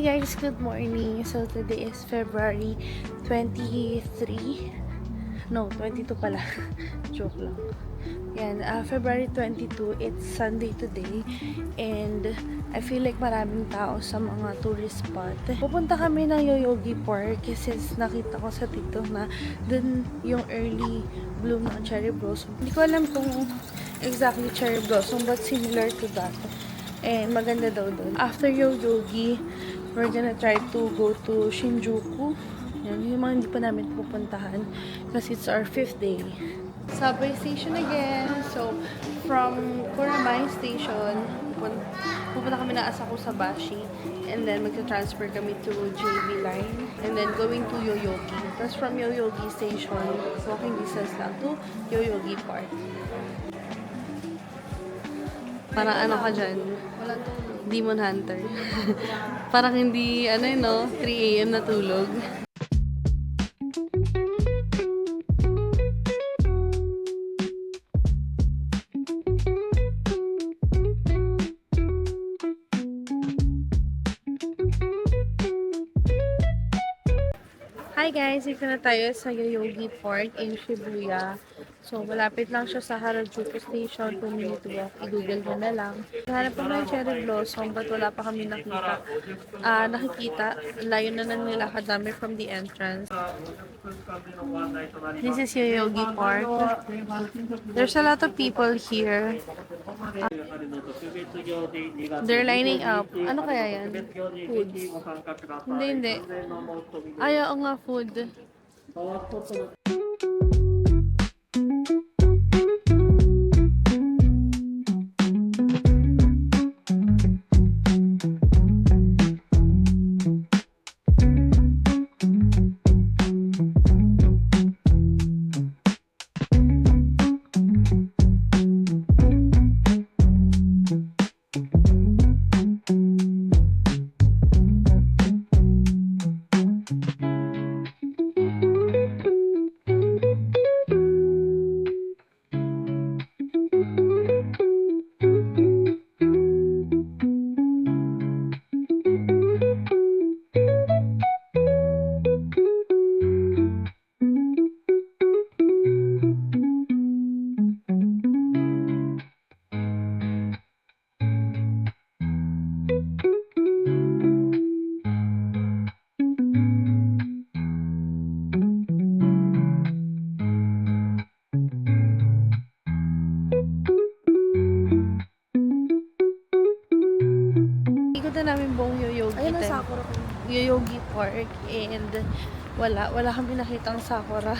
guys, good morning. So today is February 23. No, 22 pala. Joke lang. Yan, February 22, it's Sunday today. And I feel like maraming tao sa mga tourist spot. Pupunta kami ng Yoyogi Park since nakita ko sa TikTok na dun yung early bloom ng cherry blossom. Hindi ko alam kung exactly cherry blossom but similar to that. And maganda daw doon. After Yoyogi, we're gonna try to go to Shinjuku. Yan, yung mga hindi pa namin pupuntahan kasi it's our 5th day. Subway station again. So, from Kuramai Station, pupunta kami na Asakusabashi. And then, magta-transfer kami to JB Line. And then, going to Yoyogi. Tapos, from Yoyogi Station, walking distance lang to Yoyogi Park. Parang ano ka dyan? Demon Hunter. Parang hindi, 3 a.m. natulog. Hi guys! Ito na tayo sa Yoyogi Park in Shibuya. So, malapit lang siya sa Harajuku Station. 2 minute walk. I-google mo na lang. Hanap pa ng cherry blossom but wala pa kami nakita. Layo na nila kadami from the entrance. This is Yoyogi Park. There's a lot of people here. They're lining up. Ano kaya yan? Foods. Hindi. Ayaw nga food. Namin buong Yoyogi Park and wala kami nakitang sakura.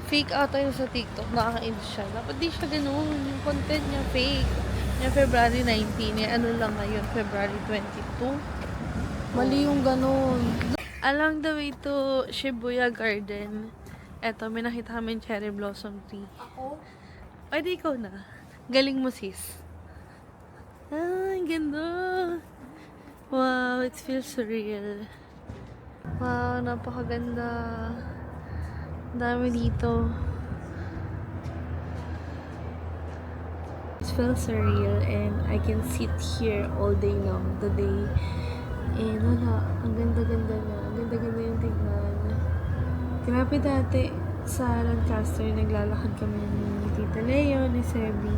Fake ata yun sa TikTok, nakaka-edit siya. Dapat di siya ganun, yung content niya fake. Yung February 19, ano lang ngayon, February 22. Mali yung ganun. Along the way to Shibuya Garden, eto, may nakita kami cherry blossom tree. Ako? Ay, di ikaw na. Galing mo, sis. Ang ganda. Wow, it feels surreal. Wow, napakaganda. Dami dito. It feels surreal and I can sit here all day long, the day. And wala, ang ganda-ganda na. Ang ganda-ganda yung tignan. Grabe dati sa Lancaster, naglalakad kami ni Tita Leo, ni Sebi.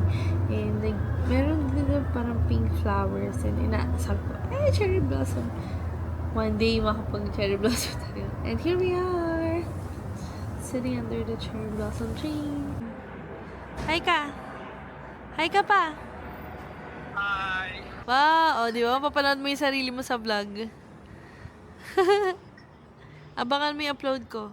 And meron dito parang pink flowers and inaasal ko, cherry blossom. One day, makapag-cherry blossom tayo. And here we are! Sitting under the cherry blossom tree. Hi ka! Hi ka pa! Hi! Wow! O, di ba? Papanood mo yung sarili mo sa vlog. Abangan mo yung upload ko.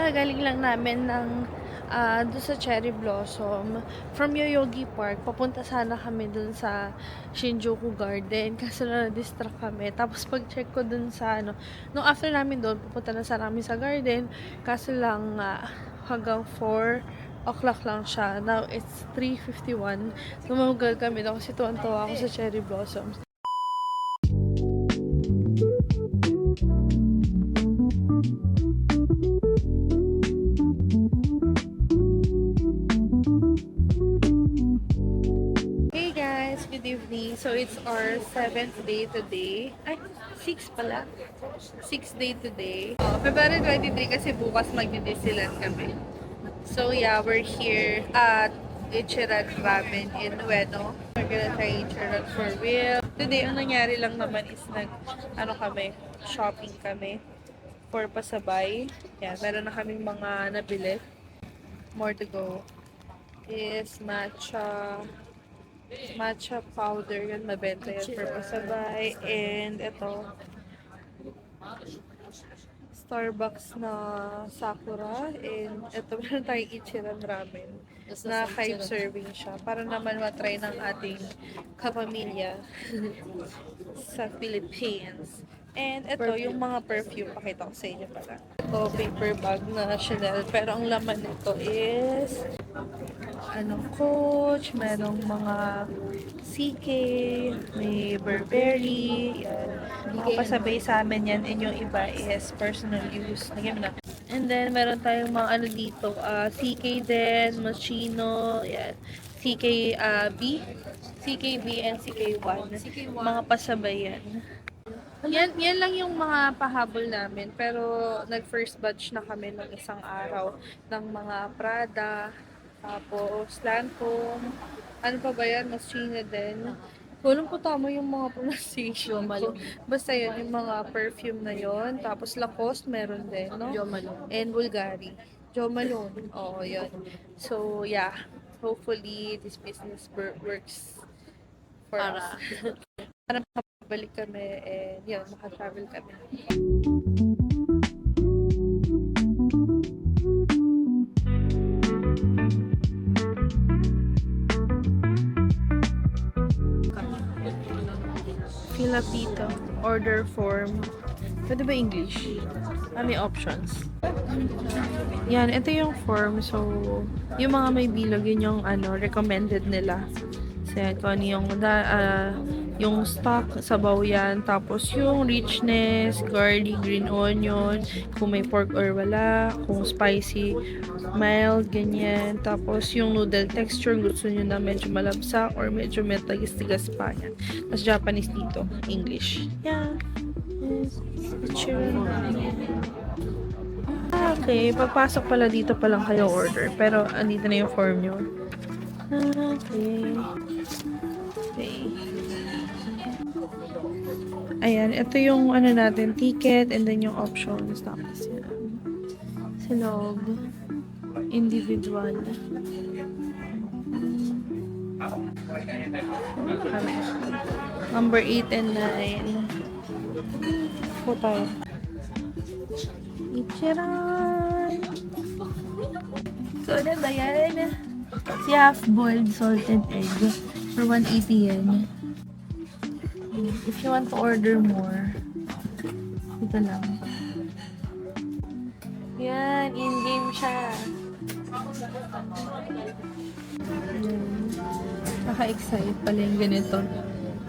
Galing lang namin ng doon sa cherry blossom. From Yoyogi Park, papunta sana kami doon sa Shinjuku Garden. Kasi na-distract kami. Tapos pag-check ko doon sa nung after namin doon, pupunta na sana kami sa garden. Kasi lang hanggang 4 o'clock lang siya. Now, it's 3:51. Tumagal kami daw kasi tuwan-tuwa ako sa cherry blossoms. Hey guys, good evening. So it's our 7th day today. Ay, 6 pala. 6th day today. February 23 kasi bukas magdi-Disneyland kami. So yeah, we're here at Ichiran Ramen in Ueno. We're gonna try Ichiran for real. Today, ang nangyari lang naman is shopping kami for pasabay. Yan, meron na kaming mga nabili. More to go. Is matcha powder. Yan, mabenta yan for pasabay. And ito, Starbucks na Sakura. And ito, meron tayong Ichiran Ramen na 5 serving siya. Para naman matry ng ating kapamilya sa Philippines. And ito, yung mga perfume, pakita ko sa inyo pala. Ito, paper bag na Chanel. Pero ang laman nito is Coach, merong mga CK, may Burberry, yan. Mga pasabay sa amin yan, and yung iba is personal use. Lagyan mo na. And then, meron tayong mga dito, CK din, Moschino, yan. CKB and CK1. Mga pasabay yan. Yan lang yung mga pahabol namin. Pero, nag-first batch na kami ng isang araw ng mga Prada, tapos Lancome, ano pa ba yan? Moschino din. Walang ko tama yung mga pronunciation ko. Basta yun, yung mga perfume na yon. Tapos Lacoste, meron din, no? And Bulgari. Jo Malone. Oo, yun. So, yeah. Hopefully, this business works for us. Para makabalik kami and yun, makatravel kami. Filipito. Order form. Pwede ba English? May options. Yan, ito yung form. So, yung mga may bilog, yun yung recommended nila. So, yan, kung ano yung stock, sabaw yan. Tapos, yung richness, garlic, green onion, kung may pork or wala, kung spicy, mild, ganyan. Tapos, yung noodle texture, gusto nyo na medyo malabsak or medyo metagas-tigas pa yan. Tapos, Japanese dito, English. Yeah. Yes. Okay, pagpasok pala dito pa lang kayo order. Pero, andito na yung form nyo. Okay. Ayan, ito yung natin, ticket, and then yung options. Tapos yan. Sa loob. Individual. Number 8 and 9. Po tayo. Ichiran! So, ano ba yan? Si half-boiled salted egg for 180 yen. If you want to order more, ito lang. Yan, in-game siya. Naka-excite pala yung ganito.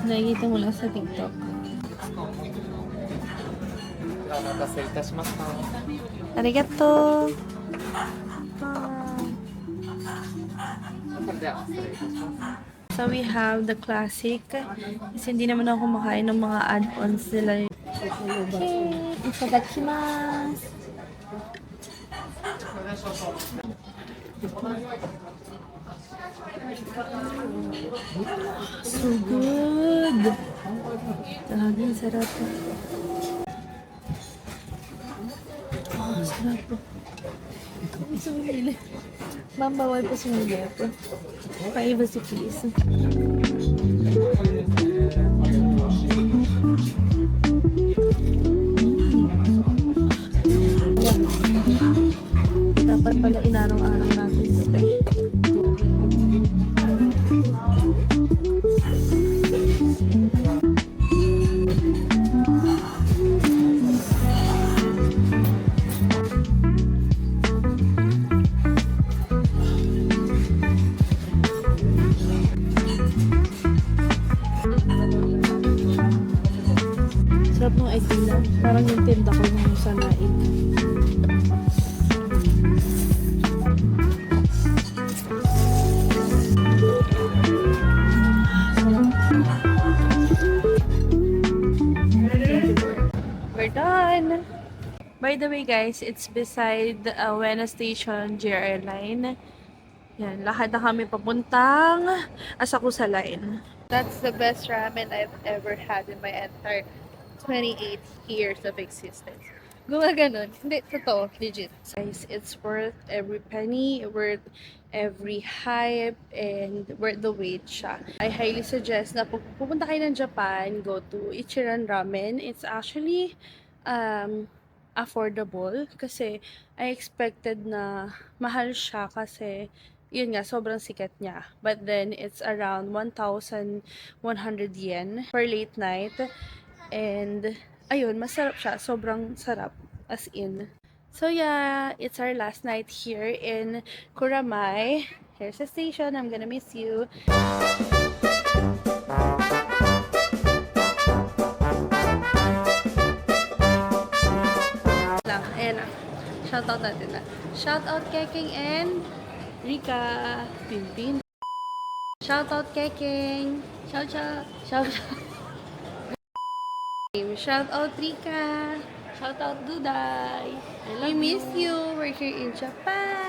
Nakikita mo lang sa TikTok. Arigato! So we have the classic. Kasi hindi naman ako kumakain ng mga add-ons nila. Okay, itadakimasu. So good! Talagang sarap. Sarap po. Sumili. Ma'am, bawal po sumili po. Paiba si please. Dapat pala inarang-arang natin ito. Parang yung tinda ko nung sa Nain. We're done! By the way guys, it's beside Wena Station GR line. Yan, lakad na kami papuntang Asakusa Line. That's the best ramen I've ever had in my entire 28 years of existence. Gumaganon. Hindi, totoo. Legit. Guys, it's worth every penny, worth every hype, and worth the wait siya. I highly suggest na pag pupunta kayo ng Japan, go to Ichiran Ramen. It's actually affordable kasi I expected na mahal siya kasi yun nga, sobrang sikat niya. But then, it's around 1,100 yen per late night. And, ayun, masarap siya. Sobrang sarap. As in. So, yeah, it's our last night here in Kuramai. Here's the station. I'm gonna miss you. Lang, ayan na. Shoutout natin na. Shoutout Keking and Rika. Pimpin. Shoutout Keking. Shout out. Shout out. Shout out Rika. Shout out Duday. I miss you. We're here in Japan.